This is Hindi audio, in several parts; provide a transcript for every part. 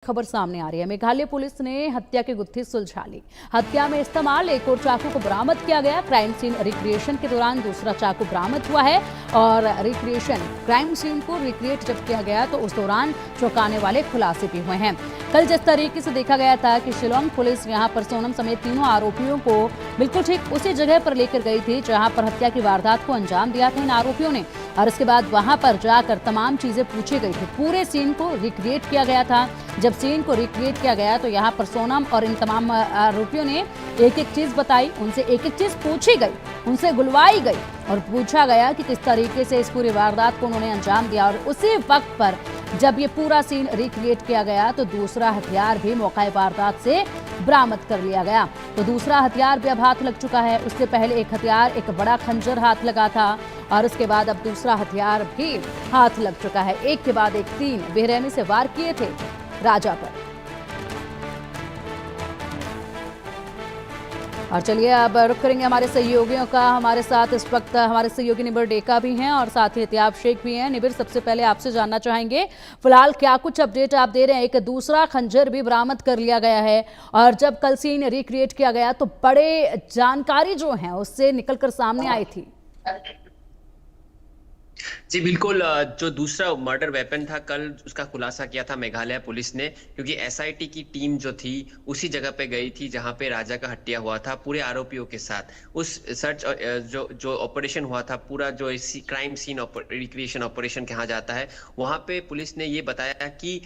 खबर सामने आ रही है। मेघालय पुलिस ने हत्या की गुत्थी सुलझा ली। हत्या में इस्तेमाल एक और चाकू को बरामद किया गया। क्राइम सीन रिक्रिएशन के दौरान दूसरा चाकू बरामद हुआ है और रिक्रिएशन क्राइम सीन को रिक्रिएट जब किया गया तो उस दौरान चौंकाने वाले खुलासे भी हुए हैं। कल जिस तरीके से देखा गया था कि शिलोंग पुलिस यहां पर सोनम समेत तीनों आरोपियों को बिल्कुल ठीक उसी जगह पर लेकर गई थी जहां पर हत्या की वारदात को अंजाम दिया था इन आरोपियों ने, और इसके बाद वहां पर जाकर तमाम चीजें पूछी गई थी। पूरे सीन को रिक्रिएट किया गया था। जब सीन को रिक्रिएट किया गया तो यहाँ पर सोनम और इन तमाम आरोपियों ने एक एक चीज बताई, उनसे एक एक चीज पूछी गई, उनसे गुलवाई गई और पूछा गया कि किस तरीके से इस पूरी वारदात को उन्होंने अंजाम दिया। और उसी वक्त पर जब ये पूरा सीन रिक्रिएट किया गया तो दूसरा हथियार भी मौका वारदात से बरामद कर लिया गया। तो दूसरा हथियार भी अब हाथ लग चुका है। उससे पहले एक हथियार, एक बड़ा खंजर हाथ लगा था और उसके बाद अब दूसरा हथियार भी हाथ लग चुका है। एक के बाद एक 3 बेरहमी से वार किए थे राजा पर। और चलिए अब रुक करेंगे हमारे सहयोगियों का। हमारे साथ इस वक्त हमारे सहयोगी निबिर डेका भी हैं और साथ ही इत्याब शेख भी हैं। निबिर, सबसे पहले आपसे जानना चाहेंगे फिलहाल क्या कुछ अपडेट आप दे रहे हैं। एक दूसरा खंजर भी बरामद कर लिया गया है और जब कल सीन रिक्रिएट किया गया तो बड़े जानकारी जो है उससे निकलकर सामने आई थी। जी बिल्कुल, जो दूसरा मर्डर वेपन था कल उसका खुलासा किया था मेघालय पुलिस ने, क्योंकि एसआईटी की टीम जो थी उसी जगह पे गई थी जहां पे राजा का हत्या हुआ था पूरे आरोपियों के साथ। उस सर्च जो ऑपरेशन हुआ था पूरा, जो क्राइम सीन रिक्रिएशन ऑपरेशन कहा जाता है, वहां पे पुलिस ने ये बताया कि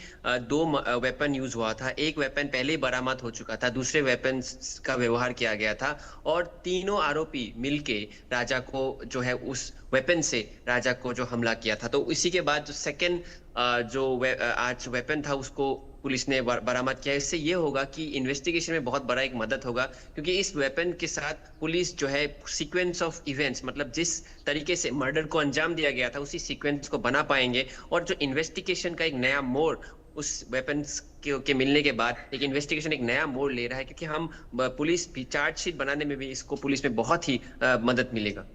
2 वेपन यूज हुआ था। एक वेपन पहले ही बरामद हो चुका था, दूसरे वेपन का व्यवहार किया गया था और तीनों आरोपी मिलके राजा को जो है उस वेपन से राजा को जो हमला किया था। तो इसी के बाद जो सेकंड आज वेपन था उसको पुलिस ने बरामद किया। इससे ये होगा कि इन्वेस्टिगेशन में बहुत बड़ा एक मदद होगा, क्योंकि इस वेपन के साथ पुलिस जो है सीक्वेंस ऑफ इवेंट्स, मतलब जिस तरीके से मर्डर को अंजाम दिया गया था उसी सीक्वेंस को बना पाएंगे और जो इन्वेस्टिगेशन का एक नया मोड़ उस वेपन्स के मिलने के बाद एक इन्वेस्टिगेशन एक नया मोड़ ले रहा है, क्योंकि हम पुलिस भी चार्जशीट बनाने में भी इसको पुलिस में बहुत ही मदद मिलेगा।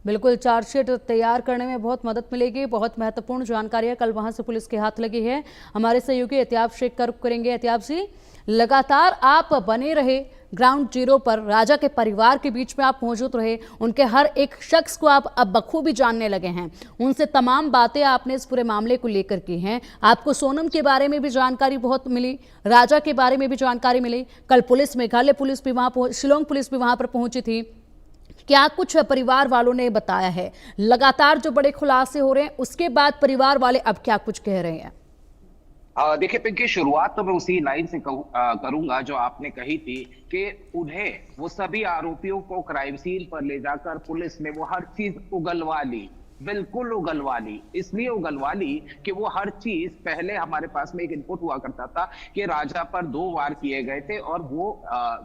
बिल्कुल, चार्जशीट तैयार करने में बहुत मदद मिलेगी। बहुत महत्वपूर्ण जानकारियां कल वहां से पुलिस के हाथ लगी है। हमारे सहयोगी इत्याब शेख का रुख करेंगे। इत्याब जी, लगातार आप बने रहे ग्राउंड जीरो पर, राजा के परिवार के बीच में आप मौजूद रहे, उनके हर एक शख्स को आप अब बखूबी जानने लगे हैं, उनसे तमाम बातें आपने इस पूरे मामले को लेकर की हैं। आपको सोनम के बारे में भी जानकारी बहुत मिली, राजा के बारे में भी जानकारी मिली। कल पुलिस, मेघालय पुलिस भी वहां, शिलोंग पुलिस भी वहां पर पहुंची थी। क्या कुछ परिवार वालों ने बताया है? लगातार जो बड़े खुलासे हो रहे हैं उसके बाद परिवार वाले अब क्या कुछ कह रहे हैं? देखिए पिंकी, शुरुआत तो मैं उसी लाइन से करूंगा जो आपने कही थी कि उन्हें, वो सभी आरोपियों को क्राइम सीन पर ले जाकर पुलिस ने वो हर चीज उगलवा ली, बिल्कुल उगलवा ली। इसलिए उगलवा ली कि वो हर चीज, पहले हमारे पास में एक इनपुट हुआ करता था कि राजा पर 2 वार किए गए थे और वो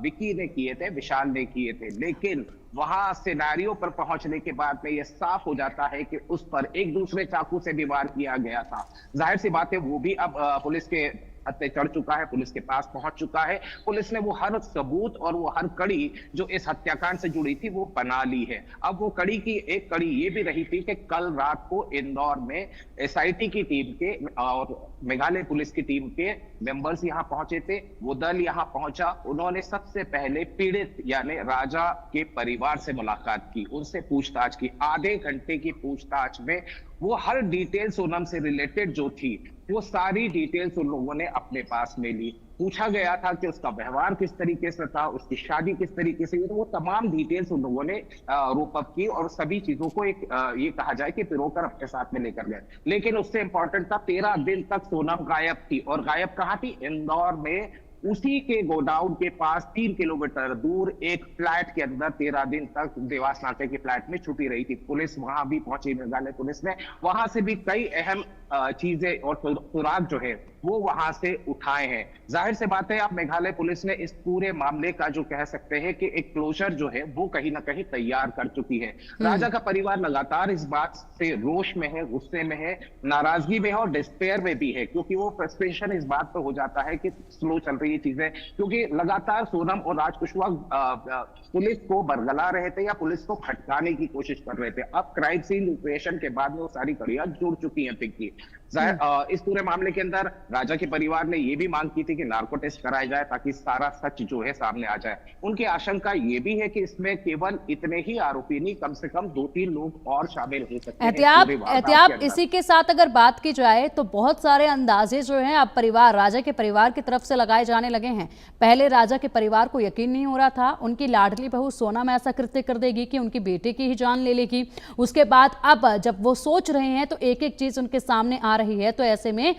विकी ने किए थे, विशाल ने किए थे, लेकिन वहां सिनेरियो पर पहुंचने के बाद में यह साफ हो जाता है कि उस पर एक दूसरे चाकू से भी वार किया गया था। जाहिर सी बात है वो भी अब पुलिस के हत्थे चढ़ चुका है, पुलिस के पास पहुंच चुका है। पुलिस ने वो हर सबूत और वो हर कड़ी जो इस हत्याकांड से जुड़ी थी वो बना ली है। अब वो कड़ी की एक कड़ी ये भी रही थी कि कल रात को इंदौर में एसआईटी की टीम के और मेघालय पुलिस की टीम के मेंबर्स यहां पहुंचे थे। वो दल यहां पहुंचा, उन्होंने सबसे पहले पीड़ित यानी राजा के परिवार से मुलाकात की, उनसे पूछताछ की। आधे घंटे की पूछताछ में वो हर डिटेल सोनम से रिलेटेड जो थी वो सारी डिटेल्स उन लोगों ने अपने पास में ली। पूछा गया था कि उसका व्यवहार किस तरीके से था, उसकी शादी किस तरीके से हुई, तो वो तमाम डिटेल्स उन लोगों ने रोप अप की और सभी चीजों को एक ये कहा जाए कि पिरोकर अपने साथ में लेकर गए। लेकिन उससे इंपॉर्टेंट था, 13 दिन तक सोनम गायब थी। और गायब कहाँ थी? इंदौर में, उसी के गोडाउन के पास 3 किलोमीटर दूर एक फ्लैट के अंदर 13 दिन तक देवास नाटे के फ्लैट में छुपी रही थी। पुलिस वहां भी पहुंची, मेघालय पुलिस ने वहां से भी कई अहम चीजें और सुराग जो है वो वहां से उठाए हैं। जाहिर से बात है, आप मेघालय पुलिस ने इस पूरे मामले का जो कह सकते हैं कि एक क्लोजर जो है वो कहीं ना कहीं तैयार कर चुकी है। राजा का परिवार लगातार इस बात से रोष में है, गुस्से में है, नाराजगी में है और डिस्पेयर में भी है, क्योंकि वो फ्रस्ट्रेशन इस बात पर हो जाता है कि स्लो चल रही चीजें, क्योंकि लगातार सोनम और राज कुशवाहा पुलिस को बरगला रहे थे या पुलिस को खटकाने की कोशिश कर रहे थे। अब क्राइम सीन रिक्रिएशन के बाद में वो सारी कड़ियां जुड़ चुकी हैं पिंकी। इस पूरे मामले के अंदर राजा के परिवार ने यह भी मांग की थी कि नार्को टेस्ट कराया जाए ताकि सारा सच जो है सामने आ जाए। उनकी आशंका ये भी है कि इसमें केवल इतने ही आरोपी नहीं, कम से कम 2-3 लोग और शामिल हो सकते हैं। एहतियात इसी के साथ अगर बात की जाए तो बहुत सारे अंदाजे जो हैं अब राजा के परिवार की तरफ से लगाए जाने लगे हैं। पहले राजा के परिवार को यकीन नहीं हो रहा था उनकी लाडली बहू सोनम ऐसा कृत्य कर देगी कि उनकी बेटे की ही जान ले लेगी। उसके बाद अब जब वो सोच रहे हैं तो एक एक चीज उनके सामने आ रही है, तो ऐसे में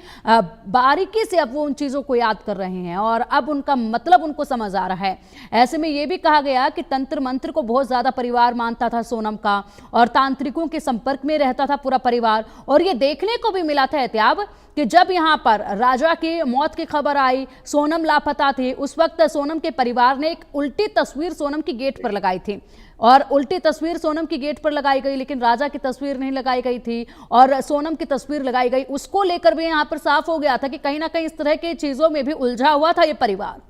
बारीकी से अब वो उन चीजों को याद कर रहे हैं और अब उनका मतलब उनको समझ आ रहा है। ऐसे में यह भी कहा गया कि तंत्र मंत्र को बहुत ज्यादा परिवार मानता था सोनम का और तांत्रिकों के संपर्क में रहता था पूरा परिवार। और ये देखने को भी मिला था एहतियाब कि जब यहां पर राजा की मौत की खबर आई, सोनम लापता थी, उस वक्त सोनम के परिवार ने एक उल्टी तस्वीर सोनम की गेट पर लगाई थी और उल्टी तस्वीर सोनम की गेट पर लगाई गई, लेकिन राजा की तस्वीर नहीं लगाई गई थी और सोनम की तस्वीर लगाई गई। उसको लेकर भी यहां पर साफ हो गया था कि कहीं ना कहीं इस तरह की चीजों में भी उलझा हुआ था ये परिवार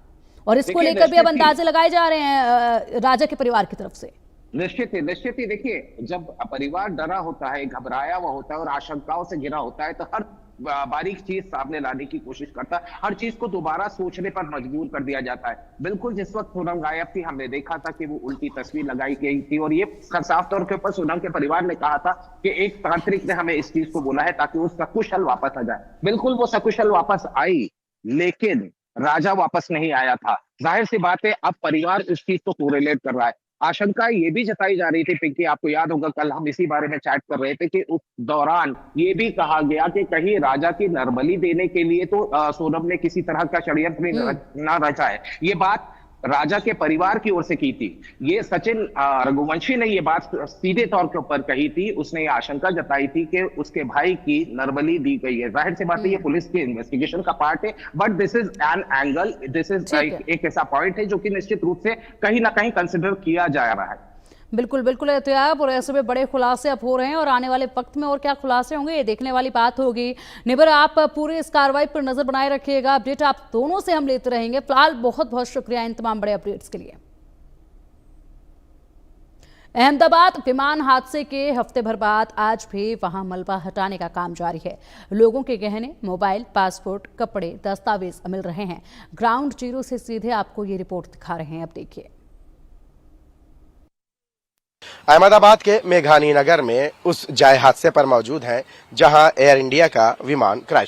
और इसको लेकर भी अब अंदाजे लगाए जा रहे हैं राजा के परिवार की तरफ से। निश्चित ही देखिए, जब परिवार डरा होता है, घबराया हुआ होता है और आशंकाओं से घिरा होता है तो हर बारीक चीज सामने लाने की कोशिश करता है, हर चीज को दोबारा सोचने पर मजबूर कर दिया जाता है। बिल्कुल जिस वक्त सोनम गायब थी हमने देखा था कि वो उल्टी तस्वीर लगाई गई थी और ये साफ तौर के ऊपर सोनम के परिवार ने कहा था कि एक तांत्रिक ने हमें इस चीज को बोला है ताकि वो सकुशल वापस आ जाए। बिल्कुल वो सकुशल वापस आई, लेकिन राजा वापस नहीं आया था। जाहिर सी बात है अब परिवार उस चीज को कोरिलेट कर रहा है। आशंका ये भी जताई जा रही थी पिंकी, आपको याद होगा कल हम इसी बारे में चैट कर रहे थे कि उस दौरान ये भी कहा गया कि कहीं राजा की नरबली देने के लिए तो सोनम ने किसी तरह का षड्यंत्र न रचा है। ये बात राजा के परिवार की ओर से की थी। ये सचिन रघुवंशी ने ये बात सीधे तौर के ऊपर कही थी। उसने ये आशंका जताई थी कि उसके भाई की नरबली दी गई है। जाहिर सी बात है ये पुलिस के इन्वेस्टिगेशन का पार्ट है, but this is an angle, this is एक ऐसा पॉइंट है जो कि निश्चित रूप से कहीं ना कहीं कंसिडर किया जा रहा है। बिल्कुल बिल्कुल एहतियाब और ऐसे में बड़े खुलासे अब हो रहे हैं और आने वाले वक्त में और क्या खुलासे होंगे ये देखने वाली बात होगी। निबर, आप पूरे इस कार्रवाई पर नजर बनाए रखिएगा, अपडेट आप दोनों से हम लेते रहेंगे। फिलहाल बहुत बहुत शुक्रिया इन तमाम बड़े अपडेट्स के लिए। अहमदाबाद विमान हादसे के हफ्ते भर बाद आज भी वहां मलबा हटाने का काम जारी है। लोगों के गहने, मोबाइल, पासपोर्ट, कपड़े, दस्तावेज मिल रहे हैं। ग्राउंड जीरो से सीधे आपको ये रिपोर्ट दिखा रहे हैं, अब देखिए। अहमदाबाद के मेघानी नगर में उस जाय हादसे पर मौजूद हैं जहां एयर इंडिया का विमान क्रैश